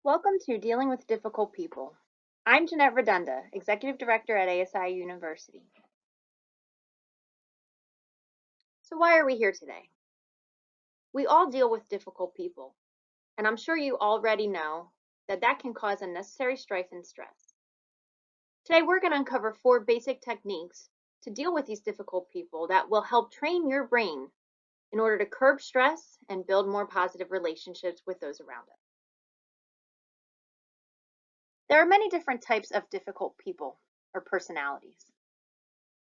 Welcome to Dealing with Difficult People. I'm Jeanette Redunda, Executive Director at ASI University. So why are we here today? We all deal with difficult people, and I'm sure you already know that can cause unnecessary strife and stress. Today we're going to uncover 4 basic techniques to deal with these difficult people that will help train your brain in order to curb stress and build more positive relationships with those around us. There are many different types of difficult people or personalities.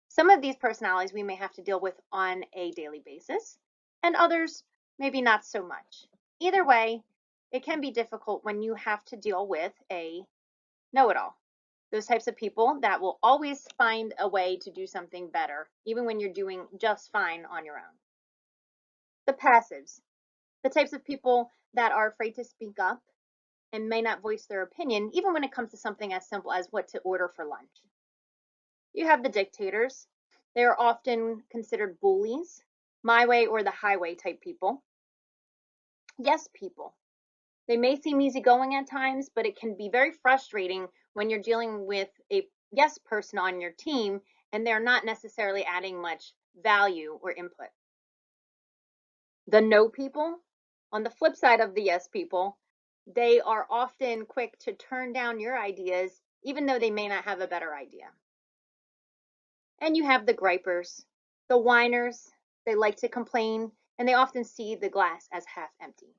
Some of these personalities we may have to deal with on a daily basis, and others maybe not so much. Either way, it can be difficult when you have to deal with a know-it-all. Those types of people that will always find a way to do something better, even when you're doing just fine on your own. The passives, the types of people that are afraid to speak up and may not voice their opinion, even when it comes to something as simple as what to order for lunch. You have the dictators. They are often considered bullies, my way or the highway type people. Yes, people. They may seem easygoing at times, but it can be very frustrating when you're dealing with a yes person on your team and they're not necessarily adding much value or input. The no people, on the flip side of the yes people, they are often quick to turn down your ideas, even though they may not have a better idea. And you have the gripers, the whiners. They like to complain, and they often see the glass as half empty.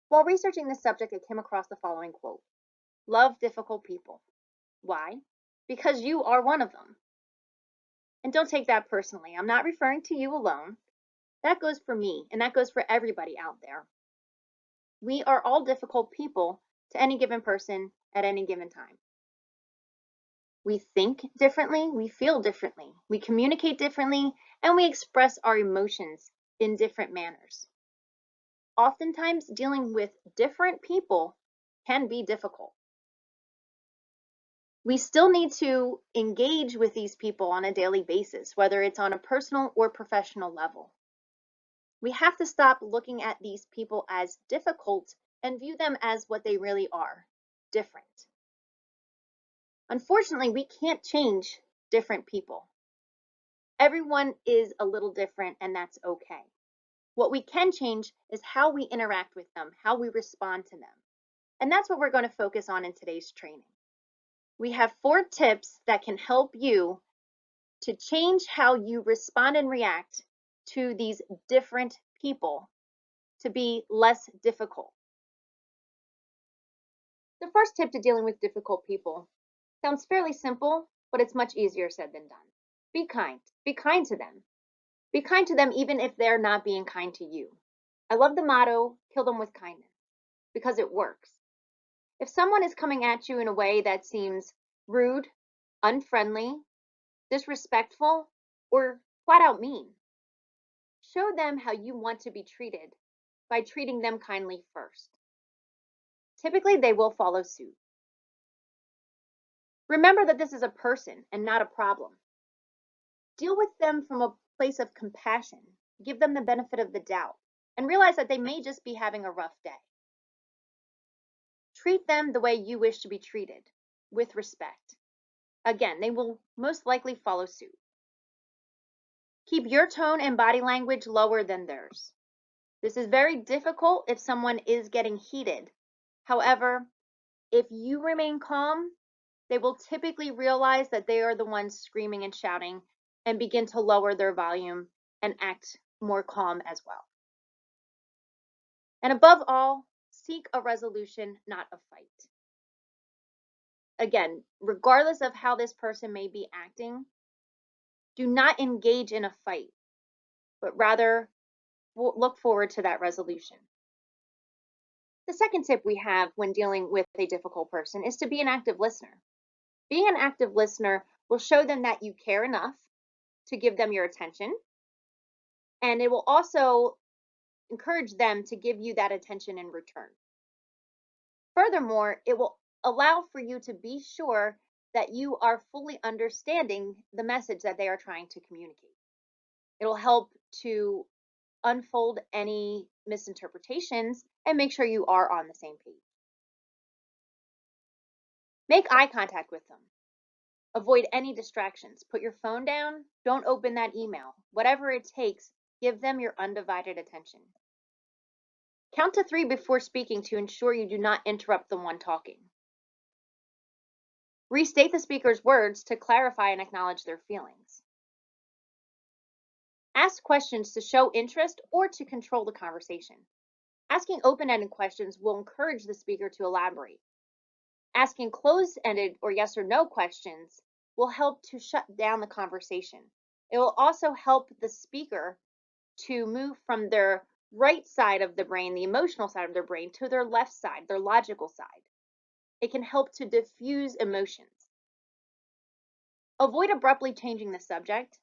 While researching this subject, I came across the following quote: "Love difficult people." Why? Because you are one of them. And don't take that personally. I'm not referring to you alone. That goes for me, and that goes for everybody out there. We are all difficult people to any given person at any given time. We think differently, we feel differently, we communicate differently, and we express our emotions in different manners. Oftentimes, dealing with different people can be difficult. We still need to engage with these people on a daily basis, whether it's on a personal or professional level. We have to stop looking at these people as difficult and view them as what they really are: different. Unfortunately, we can't change different people. Everyone is a little different, and that's okay. What we can change is how we interact with them, how we respond to them. And that's what we're going to focus on in today's training. We have 4 tips that can help you to change how you respond and react to these different people to be less difficult. The first tip to dealing with difficult people sounds fairly simple, but it's much easier said than done. Be kind. Be kind to them. Be kind to them even if they're not being kind to you. I love the motto, kill them with kindness, because it works. If someone is coming at you in a way that seems rude, unfriendly, disrespectful, or flat out mean, show them how you want to be treated by treating them kindly first. Typically, they will follow suit. Remember that this is a person and not a problem. Deal with them from a place of compassion. Give them the benefit of the doubt and realize that they may just be having a rough day. Treat them the way you wish to be treated, with respect. Again, they will most likely follow suit. Keep your tone and body language lower than theirs. This is very difficult if someone is getting heated. However, if you remain calm, they will typically realize that they are the ones screaming and shouting and begin to lower their volume and act more calm as well. And above all, seek a resolution, not a fight. Again, regardless of how this person may be acting, do not engage in a fight, but rather look forward to that resolution. The second tip we have when dealing with a difficult person is to be an active listener. Being an active listener will show them that you care enough to give them your attention, and it will also encourage them to give you that attention in return. Furthermore, it will allow for you to be sure that you are fully understanding the message that they are trying to communicate. It'll help to unfold any misinterpretations and make sure you are on the same page. Make eye contact with them. Avoid any distractions. Put your phone down. Don't open that email. Whatever it takes, give them your undivided attention. Count to 3 before speaking to ensure you do not interrupt the one talking. Restate the speaker's words to clarify and acknowledge their feelings. Ask questions to show interest or to control the conversation. Asking open-ended questions will encourage the speaker to elaborate. Asking closed-ended or yes or no questions will help to shut down the conversation. It will also help the speaker to move from their right side of the brain, the emotional side of their brain, to their left side, their logical side. It can help to diffuse emotions. Avoid abruptly changing the subject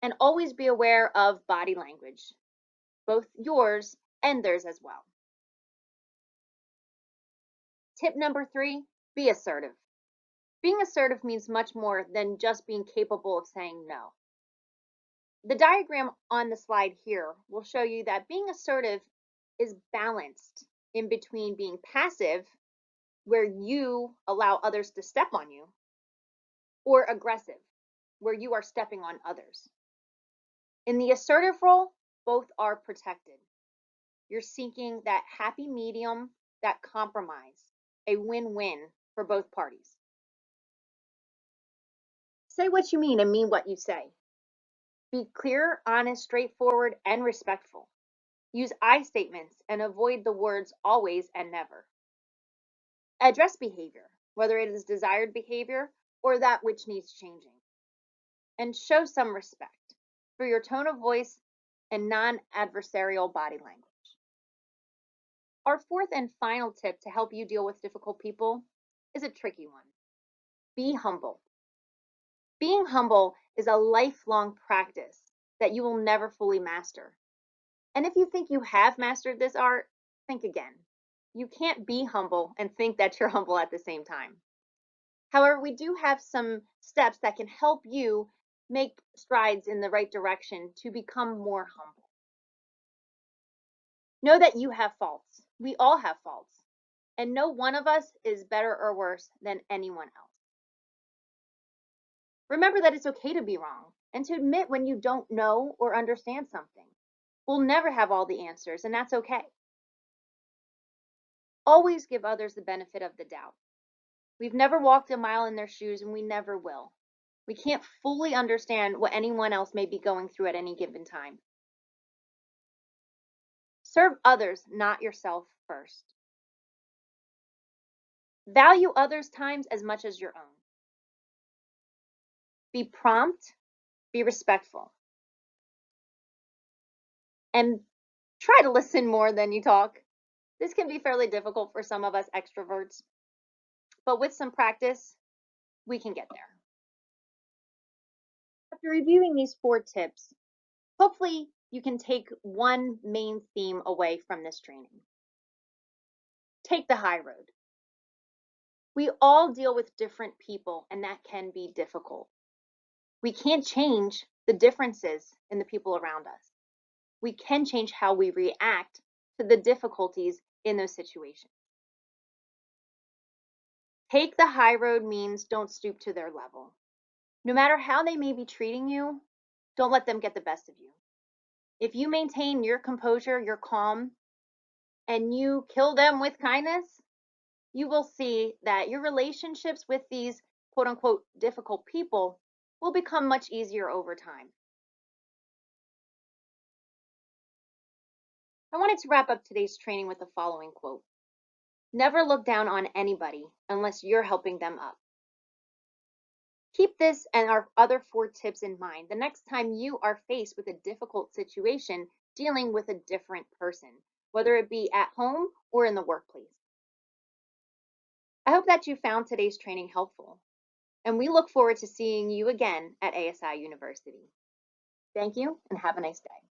and always be aware of body language, both yours and theirs as well. Tip number 3, be assertive. Being assertive means much more than just being capable of saying no. The diagram on the slide here will show you that being assertive is balanced in between being passive, where you allow others to step on you, or aggressive, where you are stepping on others. In the assertive role, both are protected. You're seeking that happy medium, that compromise, a win-win for both parties. Say what you mean and mean what you say. Be clear, honest, straightforward, and respectful. Use I statements and avoid the words always and never. Address behavior, whether it is desired behavior or that which needs changing. And show some respect for your tone of voice and non-adversarial body language. Our fourth and final tip to help you deal with difficult people is a tricky one. Be humble. Being humble is a lifelong practice that you will never fully master. And if you think you have mastered this art, think again. You can't be humble and think that you're humble at the same time. However, we do have some steps that can help you make strides in the right direction to become more humble. Know that you have faults. We all have faults. And no one of us is better or worse than anyone else. Remember that it's okay to be wrong and to admit when you don't know or understand something. We'll never have all the answers, and that's okay. Always give others the benefit of the doubt. We've never walked a mile in their shoes, and we never will. We can't fully understand what anyone else may be going through at any given time. Serve others, not yourself, first. Value others' times as much as your own. Be prompt, be respectful, and try to listen more than you talk. This can be fairly difficult for some of us extroverts, but with some practice, we can get there. After reviewing these 4 tips, hopefully you can take one main theme away from this training. Take the high road. We all deal with different people, and that can be difficult. We can't change the differences in the people around us. We can change how we react to the difficulties in those situations. Take the high road means don't stoop to their level. No matter how they may be treating you, don't let them get the best of you. If you maintain your composure, your calm, and you kill them with kindness, you will see that your relationships with these quote unquote difficult people will become much easier over time. I wanted to wrap up today's training with the following quote. Never look down on anybody unless you're helping them up. Keep this and our other 4 tips in mind the next time you are faced with a difficult situation dealing with a different person, whether it be at home or in the workplace. I hope that you found today's training helpful, and we look forward to seeing you again at ASI University. Thank you and have a nice day.